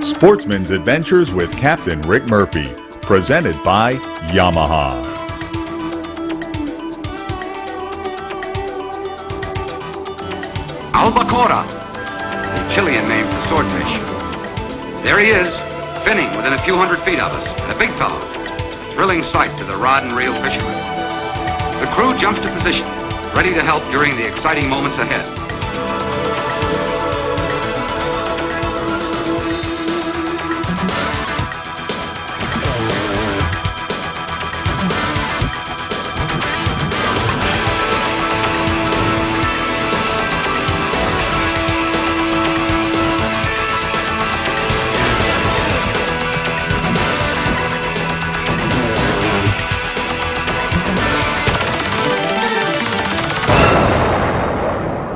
Sportsman's Adventures with Captain Rick Murphy, presented by Yamaha. Albacora, the Chilean name for swordfish. There he is, finning within a few hundred feet of us, and a big fellow. A thrilling sight to the rod and reel fishermen. The crew jumps to position, ready to help during the exciting moments ahead.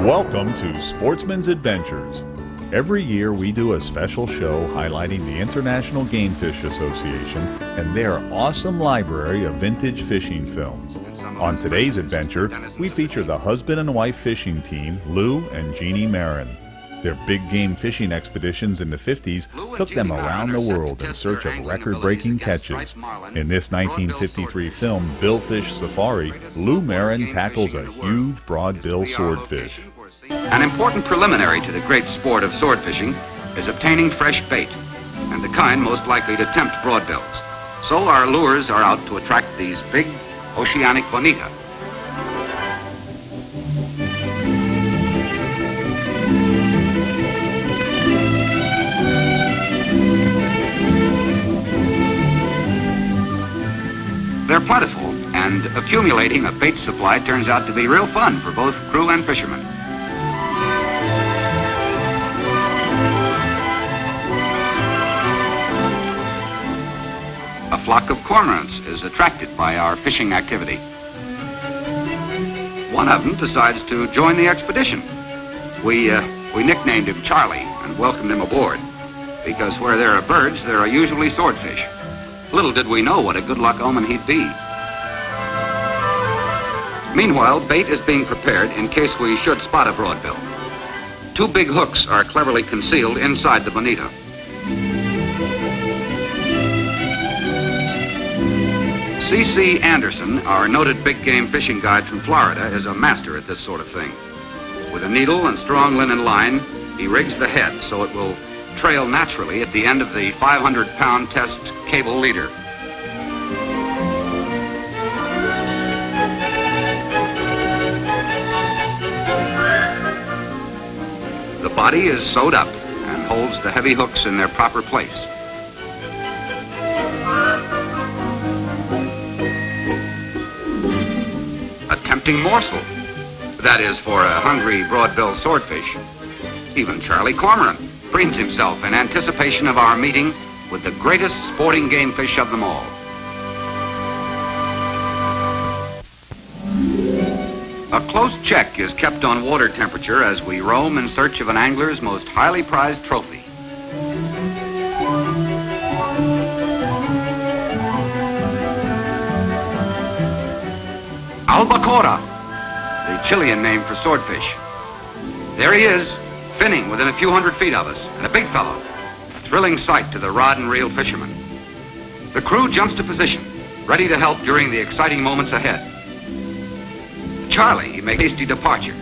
Welcome to Sportsman's Adventures. Every year we do a special show highlighting the International Game Fish Association and their awesome library of vintage fishing films. On today's adventure, we feature the husband and wife fishing team, Lou and Jeannie Marin. Their big game fishing expeditions in the 50s took them around the world in search of record-breaking catches. In this 1953 film, Billfish Safari, Lou Marin tackles a huge broadbill swordfish. An important preliminary to the great sport of sword fishing is obtaining fresh bait, and the kind most likely to tempt broadbills. So our lures are out to attract these big oceanic bonita. They're plentiful, and accumulating a bait supply turns out to be real fun for both crew and fishermen. A flock of cormorants is attracted by our fishing activity. One of them decides to join the expedition. We nicknamed him Charlie and welcomed him aboard, because where there are birds, there are usually swordfish. Little did we know what a good luck omen he'd be. Meanwhile, bait is being prepared in case we should spot a broadbill. Two big hooks are cleverly concealed inside the bonita. C.C. Anderson, our noted big game fishing guide from Florida, is a master at this sort of thing. With a needle and strong linen line, he rigs the head so it will trail naturally at the end of the 500-pound test cable leader. The body is sewed up and holds the heavy hooks in their proper place. A tempting morsel, that is, for a hungry broadbill swordfish. Even Charlie Cormorant preens himself in anticipation of our meeting with the greatest sporting game fish of them all. A close check is kept on water temperature as we roam in search of an angler's most highly prized trophy. Albacora, the Chilean name for swordfish. There he is, finning within a few hundred feet of us, and a big fellow. A thrilling sight to the rod and reel fishermen. The crew jumps to position, ready to help during the exciting moments ahead. Charlie makes a hasty departure,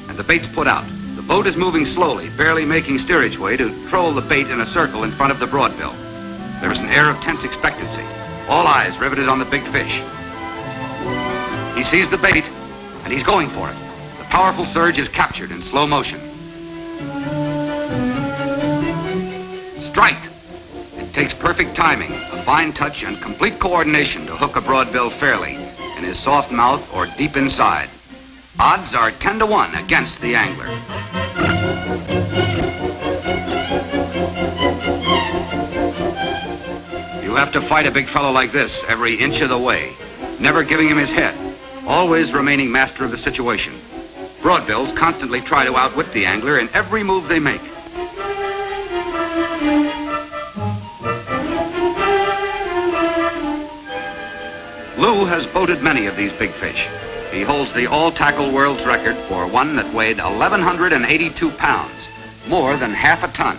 and the bait's put out. The boat is moving slowly, barely making steerage way to troll the bait in a circle in front of the broadbill. There is an air of tense expectancy, all eyes riveted on the big fish. He sees the bait, and he's going for it. The powerful surge is captured in slow motion. Strike! It takes perfect timing, a fine touch, and complete coordination to hook a broadbill fairly in his soft mouth or deep inside. Odds are 10-1 against the angler. You have to fight a big fellow like this every inch of the way, never giving him his head, always remaining master of the situation. Broadbills constantly try to outwit the angler in every move they make. Lou has boated many of these big fish. He holds the all-tackle world's record for one that weighed 1,182 pounds, more than half a ton.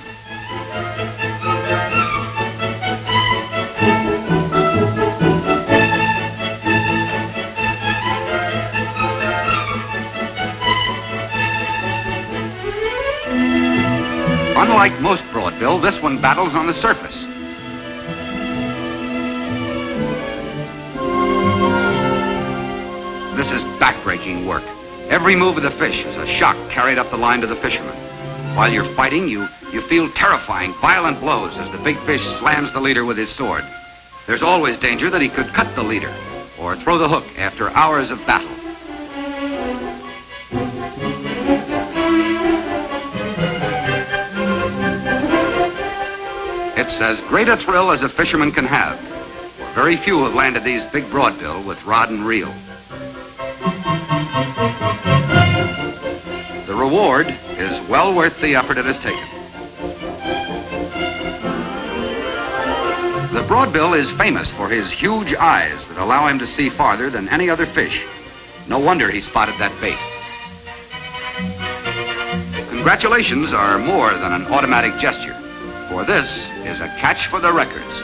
Unlike most broadbill, this one battles on the surface. This is backbreaking work. Every move of the fish is a shock carried up the line to the fisherman. While you're fighting, you feel terrifying, violent blows as the big fish slams the leader with his sword. There's always danger that he could cut the leader or throw the hook after hours of battle. It's as great a thrill as a fisherman can have, for very few have landed these big broadbill with rod and reel. The reward is well worth the effort it has taken. The broadbill is famous for his huge eyes that allow him to see farther than any other fish. No wonder he spotted that bait. Congratulations are more than an automatic gesture, for this is a catch for the records.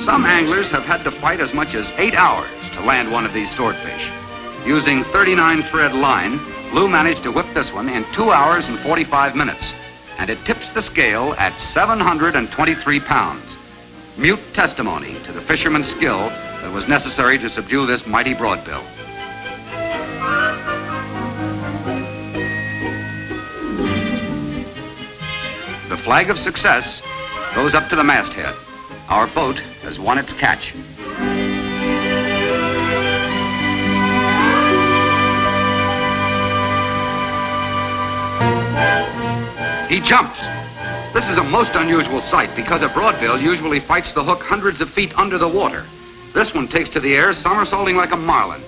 Some anglers have had to fight as much as 8 hours to land one of these swordfish. Using 39 thread line, Lou managed to whip this one in 2 hours and 45 minutes, and it tips the scale at 723 pounds. Mute testimony to the fisherman's skill that was necessary to subdue this mighty broadbill. The flag of success goes up to the masthead. Our boat has won its catch. He jumps. This is a most unusual sight because a broadbill usually fights the hook hundreds of feet under the water. This one takes to the air, somersaulting like a marlin.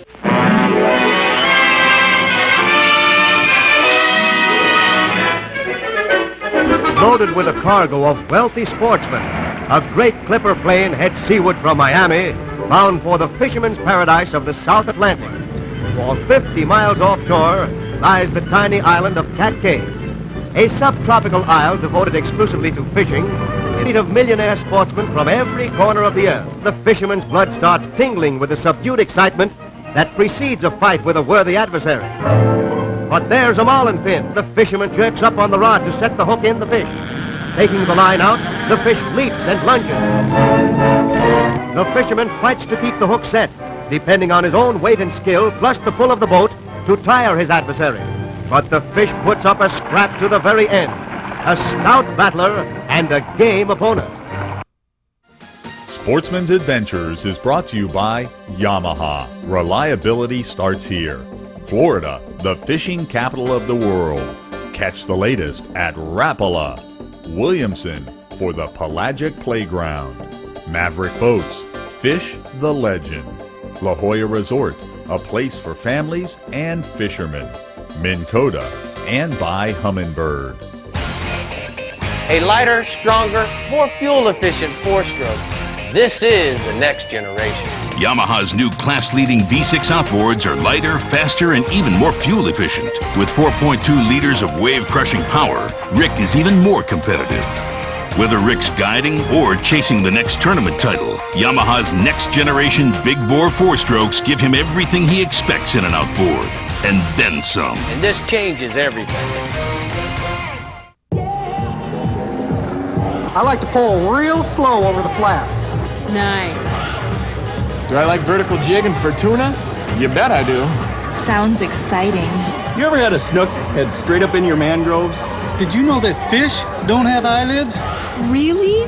Loaded with a cargo of wealthy sportsmen, a great clipper plane heads seaward from Miami, bound for the fisherman's paradise of the South Atlantic. For 50 miles offshore lies the tiny island of Cat Cay, a subtropical isle devoted exclusively to fishing, in need of millionaire sportsmen from every corner of the earth. The fisherman's blood starts tingling with the subdued excitement that precedes a fight with a worthy adversary. But there's a marlin fin. The fisherman jerks up on the rod to set the hook in the fish. Taking the line out, the fish leaps and lunges. The fisherman fights to keep the hook set, depending on his own weight and skill, plus the pull of the boat, to tire his adversary. But the fish puts up a scrap to the very end. A stout battler and a game opponent. Sportsman's Adventures is brought to you by Yamaha. Reliability starts here. Florida, the fishing capital of the world. Catch the latest at Rapala. Williamson for the Pelagic Playground. Maverick Boats, fish the legend. La Jolla Resort, a place for families and fishermen. Minn Kota, and by Humminbird. A lighter, stronger, more fuel-efficient four-stroke. This is the next generation. Yamaha's new class-leading V6 outboards are lighter, faster, and even more fuel-efficient. With 4.2 liters of wave-crushing power, Rick is even more competitive. Whether Rick's guiding or chasing the next tournament title, Yamaha's next-generation big-bore four-strokes give him everything he expects in an outboard, and then some. And this changes everything. I like to pull real slow over the flats. Nice. Do I like vertical jigging for tuna? You bet I do. Sounds exciting. You ever had a snook head straight up in your mangroves? Did you know that fish don't have eyelids? Really?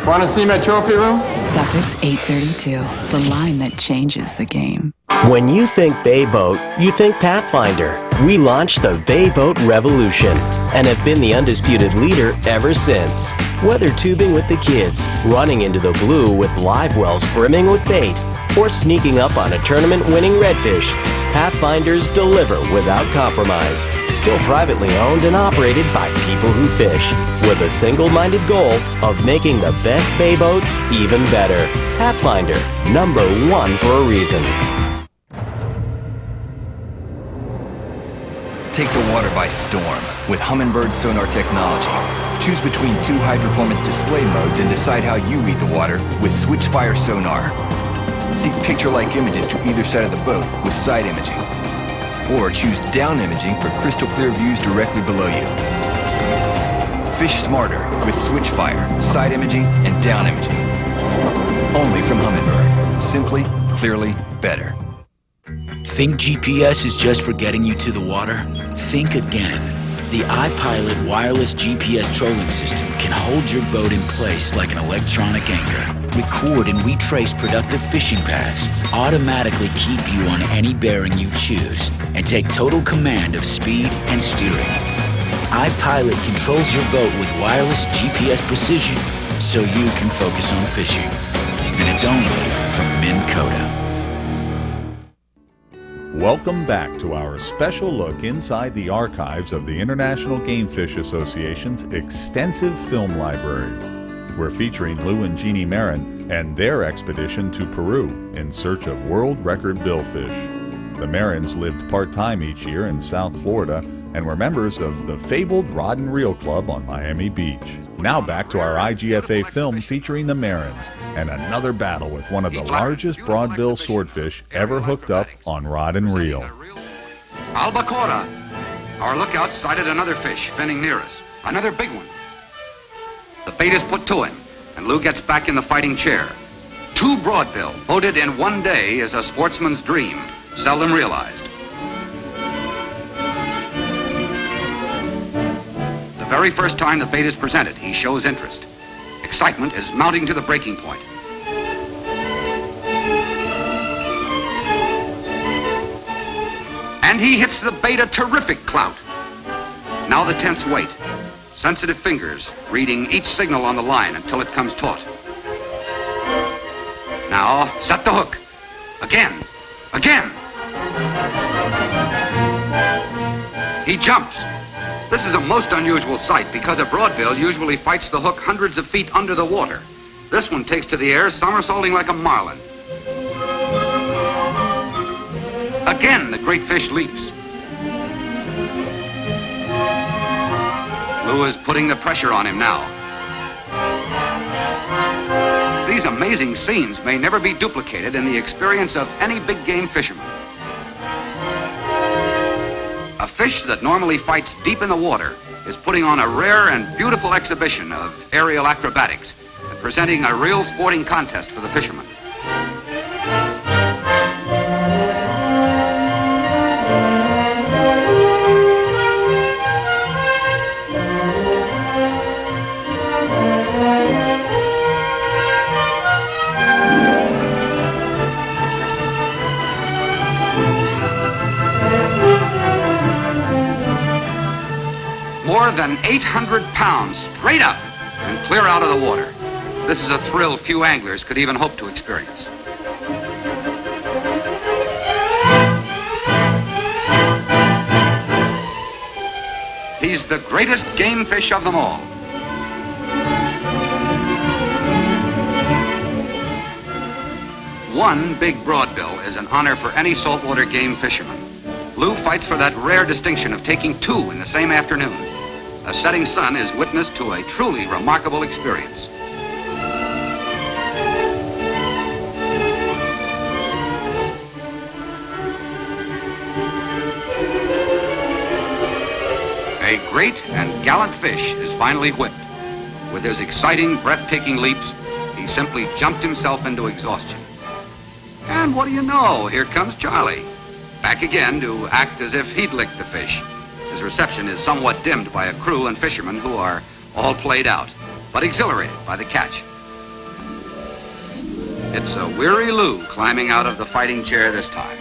Want to see my trophy room? Suffix 832, the line that changes the game. When you think Bay Boat, you think Pathfinder. We launched the Bay Boat Revolution and have been the undisputed leader ever since. Whether tubing with the kids, running into the blue with live wells brimming with bait, or sneaking up on a tournament-winning redfish, Pathfinders deliver without compromise. Still privately owned and operated by people who fish, with a single-minded goal of making the best bay boats even better. Pathfinder, #1 for a reason. Take the water by storm with Humminbird sonar technology. Choose between 2 high-performance display modes and decide how you read the water with Switchfire sonar. See picture-like images to either side of the boat with side imaging. Or choose down imaging for crystal clear views directly below you. Fish smarter with switch fire, side imaging, and down imaging. Only from Humminbird. Simply, clearly, better. Think GPS is just for getting you to the water? Think again. The iPilot wireless GPS trolling system can hold your boat in place like an electronic anchor, record and retrace productive fishing paths, automatically keep you on any bearing you choose, and take total command of speed and steering. iPilot controls your boat with wireless GPS precision so you can focus on fishing. And it's only from Minn Kota. Welcome back to our special look inside the archives of the International Game Fish Association's extensive film library. We're featuring Lou and Jeannie Marin and their expedition to Peru in search of world record billfish. The Marins lived part-time each year in South Florida and were members of the fabled Rod and Reel Club on Miami Beach. Now back to our IGFA film featuring the Marins and another battle with one of the largest broadbill swordfish ever hooked up on rod and reel. Albacore. Our lookout sighted another fish finning near us, another big one. The bait is put to him, and Lou gets back in the fighting chair. 2 broadbill boated in one day is a sportsman's dream, seldom realized. The very first time the bait is presented, he shows interest. Excitement is mounting to the breaking point. And he hits the bait a terrific clout. Now the tense wait. Sensitive fingers reading each signal on the line until it comes taut. Now, set the hook. Again. Again. He jumps. This is a most unusual sight because a broadbill usually fights the hook hundreds of feet under the water. This one takes to the air, somersaulting like a marlin. Again, the great fish leaps. Lou is putting the pressure on him now. These amazing scenes may never be duplicated in the experience of any big game fisherman. A fish that normally fights deep in the water is putting on a rare and beautiful exhibition of aerial acrobatics and presenting a real sporting contest for the fishermen. More than 800 pounds straight up and clear out of the water. This is a thrill few anglers could even hope to experience. He's the greatest game fish of them all. One big broadbill is an honor for any saltwater game fisherman. Lou fights for that rare distinction of taking 2 in the same afternoon. A setting sun is witness to a truly remarkable experience. A great and gallant fish is finally whipped. With his exciting, breathtaking leaps, he simply jumped himself into exhaustion. And what do you know, here comes Charlie, back again to act as if he'd licked the fish. His reception is somewhat dimmed by a crew and fishermen who are all played out, but exhilarated by the catch. It's a weary Lou climbing out of the fighting chair this time.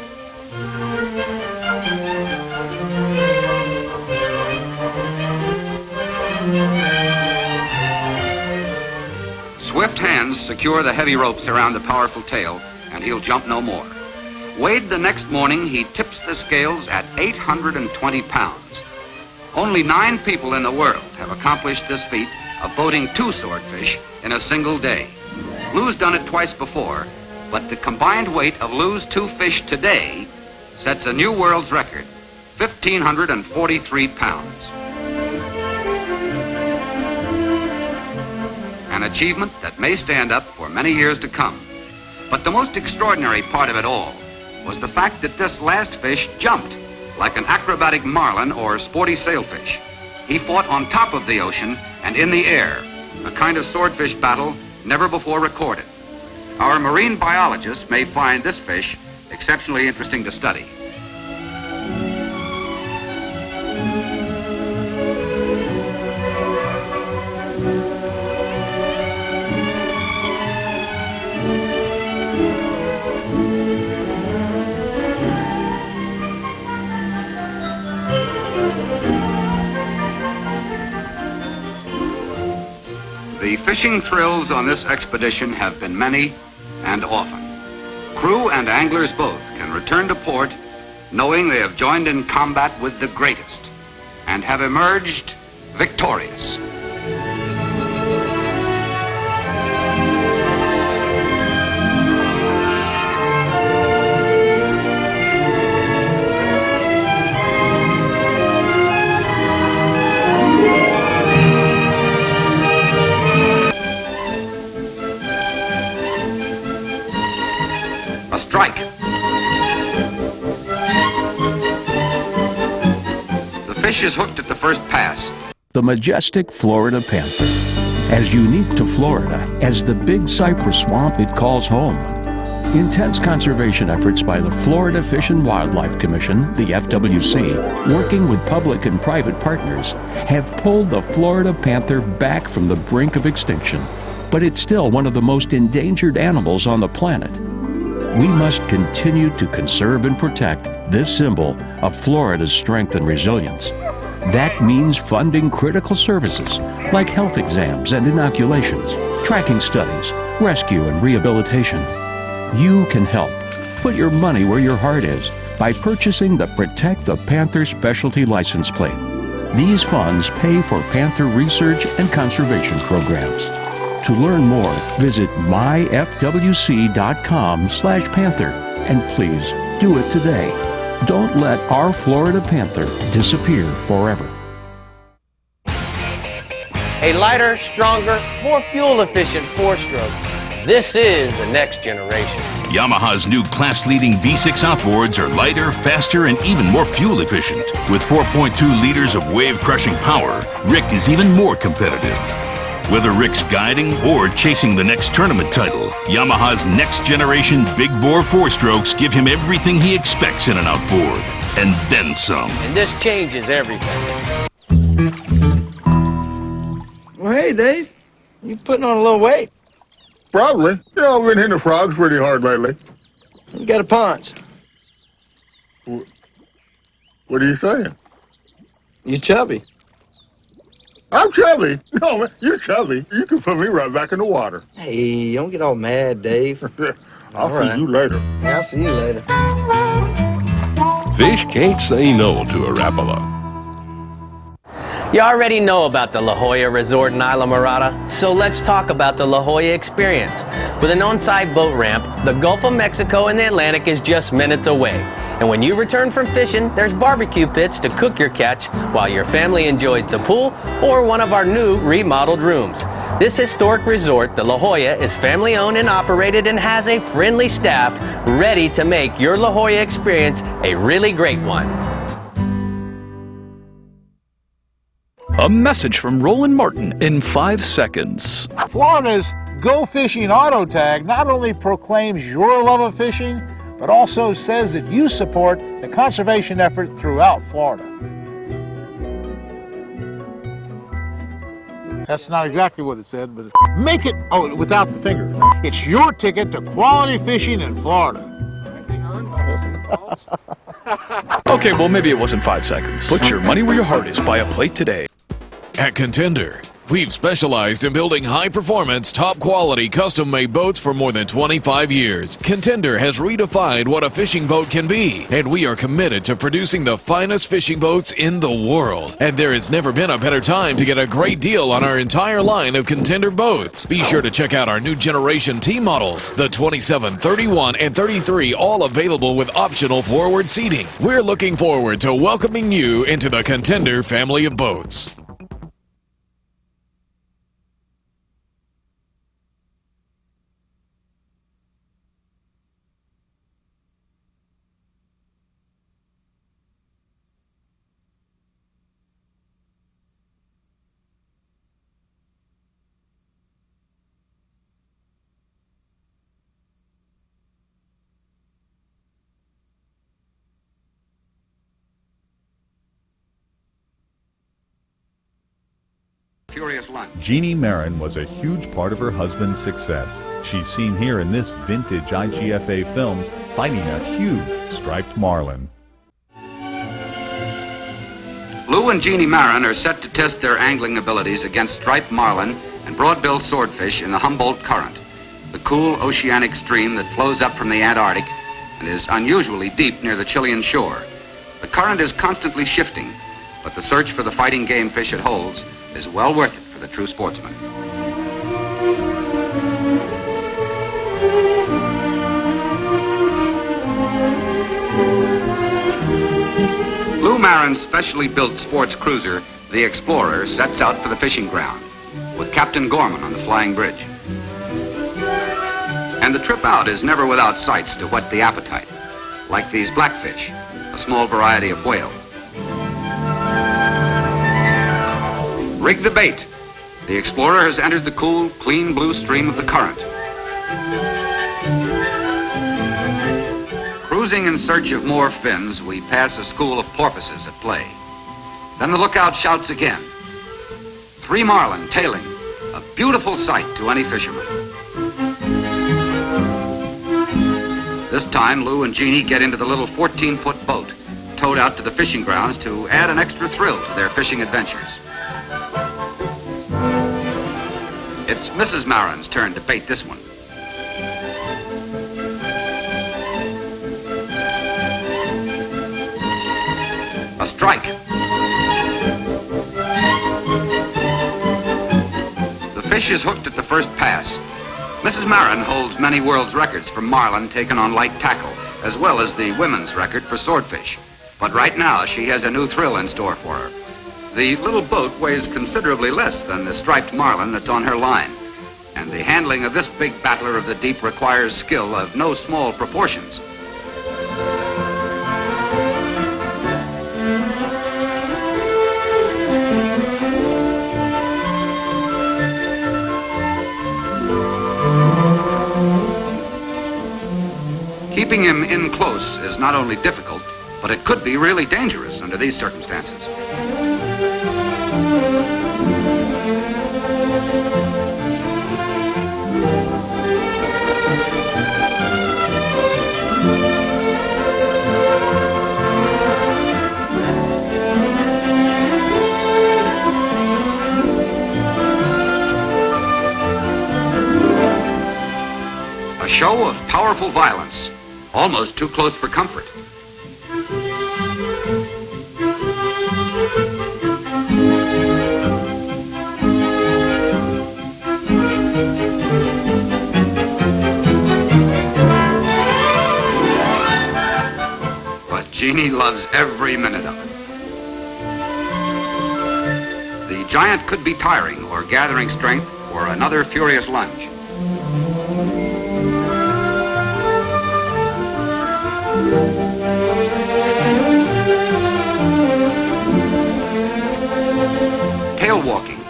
Swift hands secure the heavy ropes around the powerful tail, and he'll jump no more. Weighed the next morning, he tips the scales at 820 pounds. Only 9 people in the world have accomplished this feat of boating 2 swordfish in a single day. Lou's done it twice before, but the combined weight of Lou's 2 fish today sets a new world's record, 1,543 pounds. An achievement that may stand up for many years to come. But the most extraordinary part of it all was the fact that this last fish jumped like an acrobatic marlin or sporty sailfish. He fought on top of the ocean and in the air, a kind of swordfish battle never before recorded. Our marine biologists may find this fish exceptionally interesting to study. The fishing thrills on this expedition have been many and often. Crew and anglers both can return to port knowing they have joined in combat with the greatest and have emerged victorious. A strike. The fish is hooked at the first pass. The majestic Florida panther. As unique to Florida as the big cypress swamp it calls home. Intense conservation efforts by the Florida Fish and Wildlife Commission, the FWC, working with public and private partners, have pulled the Florida panther back from the brink of extinction. But it's still one of the most endangered animals on the planet. We must continue to conserve and protect this symbol of Florida's strength and resilience. That means funding critical services like health exams and inoculations, tracking studies, rescue and rehabilitation. You can help. Put your money where your heart is by purchasing the Protect the Panther Specialty License Plate. These funds pay for panther research and conservation programs. To learn more, visit myfwc.com/panther and please do it today. Don't let our Florida panther disappear forever. A lighter, stronger, more fuel-efficient four-stroke. This is the next generation. Yamaha's new class-leading V6 outboards are lighter, faster, and even more fuel-efficient. With 4.2 liters of wave-crushing power, Rick is even more competitive. Whether Rick's guiding or chasing the next tournament title, Yamaha's next-generation big-bore four-strokes give him everything he expects in an outboard, and then some. And this changes everything. Well, hey, Dave. You putting on a little weight. Probably. You know, I've been hitting the frogs pretty hard lately. You got a punch. What are you saying? You chubby. I'm chubby. No, man, you're chubby. You can put me right back in the water. Hey, don't get all mad, Dave. I'll see you later. Yeah, I'll see you later. Fish can't say no to a Rapala. You already know about the La Jolla Resort in Isla Mirada, so let's talk about the La Jolla experience. With an on-site boat ramp, the Gulf of Mexico and the Atlantic is just minutes away. And when you return from fishing, there's barbecue pits to cook your catch while your family enjoys the pool or one of our new remodeled rooms. This historic resort, the La Jolla, is family-owned and operated and has a friendly staff ready to make your La Jolla experience a really great one. A message from Roland Martin in 5 seconds. Florida's Go Fishing Auto Tag not only proclaims your love of fishing, but also says that you support the conservation effort throughout Florida. That's not exactly what it said, but make it, without the finger. It's your ticket to quality fishing in Florida. Okay, well, maybe it wasn't 5 seconds. Put your money where your heart is. Buy a plate today. At Contender, we've specialized in building high-performance, top-quality, custom-made boats for more than 25 years. Contender has redefined what a fishing boat can be, and we are committed to producing the finest fishing boats in the world. And there has never been a better time to get a great deal on our entire line of Contender boats. Be sure to check out our new generation T models, the 27, 31, and 33, all available with optional forward seating. We're looking forward to welcoming you into the Contender family of boats. furious lunge. Jeannie Marin was a huge part of her husband's success. She's seen here in this vintage IGFA film fighting a huge striped marlin. Lou and Jeannie Marin are set to test their angling abilities against striped marlin and broadbill swordfish in the Humboldt Current, the cool oceanic stream that flows up from the Antarctic and is unusually deep near the Chilean shore. The current is constantly shifting, but the search for the fighting game fish it holds is well worth it for the true sportsman. Lou Marin's specially built sports cruiser, the Explorer, sets out for the fishing ground with Captain Gorman on the flying bridge. And the trip out is never without sights to whet the appetite, like these blackfish, a small variety of whale. Rig the bait. The Explorer has entered the cool, clean blue stream of the current. Cruising in search of more fins, we pass a school of porpoises at play. Then the lookout shouts again. 3 marlin tailing, a beautiful sight to any fisherman. This time, Lou and Jeannie get into the little 14-foot boat, towed out to the fishing grounds to add an extra thrill to their fishing adventures. It's Mrs. Marin's turn to bait this one. A strike. The fish is hooked at the first pass. Mrs. Marin holds many world's records for marlin taken on light tackle, as well as the women's record for swordfish. But right now, she has a new thrill in store for her. The little boat weighs considerably less than the striped marlin that's on her line. And the handling of this big battler of the deep requires skill of no small proportions. Keeping him in close is not only difficult, but it could be really dangerous under these circumstances. A show of powerful violence, almost too close for comfort. But Jeannie loves every minute of it. The giant could be tiring or gathering strength for another furious lunge. Tail walking,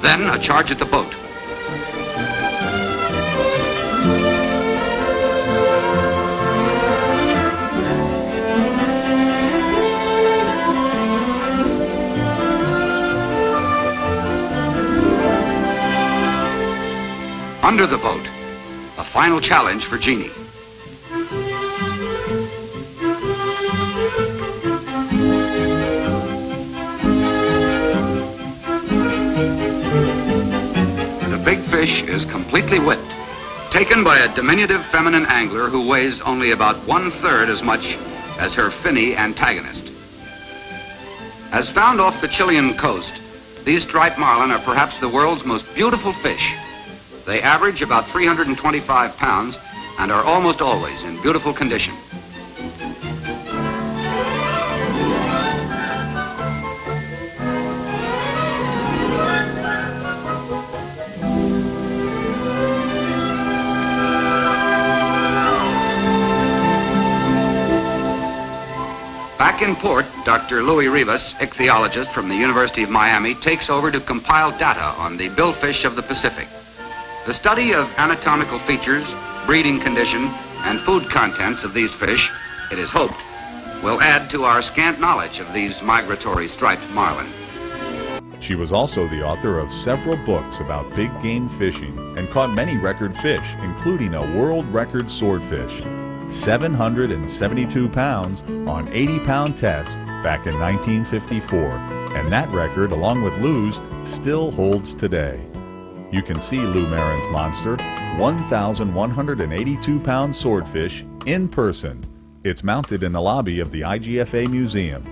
then a charge at the boat. Under the boat, a final challenge for Jeannie. The big fish is completely whipped, taken by a diminutive feminine angler who weighs only about 1/3 as much as her finny antagonist. As found off the Chilean coast, these striped marlin are perhaps the world's most beautiful fish. They average about 325 pounds and are almost always in beautiful condition. Back in port, Dr. Louis Rivas, ichthyologist from the University of Miami, takes over to compile data on the billfish of the Pacific. The study of anatomical features, breeding condition, and food contents of these fish, it is hoped, will add to our scant knowledge of these migratory striped marlin. She was also the author of several books about big game fishing and caught many record fish, including a world record swordfish, 772 pounds on 80-pound test back in 1954, and that record, along with Lou's, still holds today. You can see Lou Marin's monster, 1,182-pound swordfish, in person. It's mounted in the lobby of the IGFA Museum.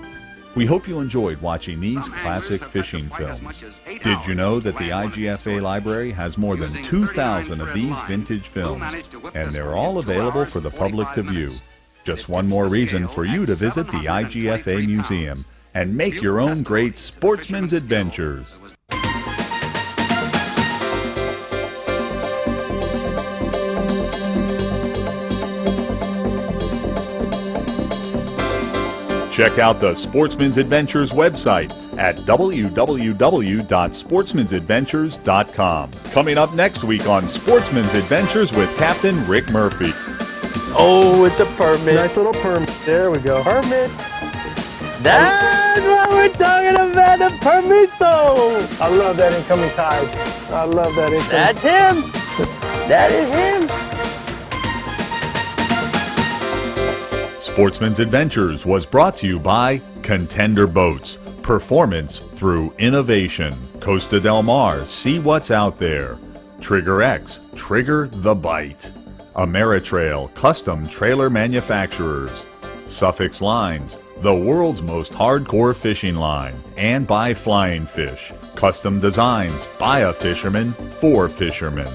We hope you enjoyed watching these classic fishing films. Did you know that the IGFA library has more than 2,000 of these vintage films, and they're all available for the public to view? Just one more reason for you to visit the IGFA Museum and make your own great sportsman's adventures. Check out the Sportsman's Adventures website at www.sportsmansadventures.com. Coming up next week on Sportsman's Adventures with Captain Rick Murphy. Oh, it's a permit. Nice little permit. There we go. Permit. That's what we're talking about, the permito. I love that incoming tide. I love that incoming. That's him. That is him. Sportsman's Adventures was brought to you by Contender Boats. Performance through innovation. Costa Del Mar, see what's out there. Trigger X, trigger the bite. Ameritrail, custom trailer manufacturers. Suffix Lines, the world's most hardcore fishing line. And by Flying Fish, custom designs by a fisherman for fishermen.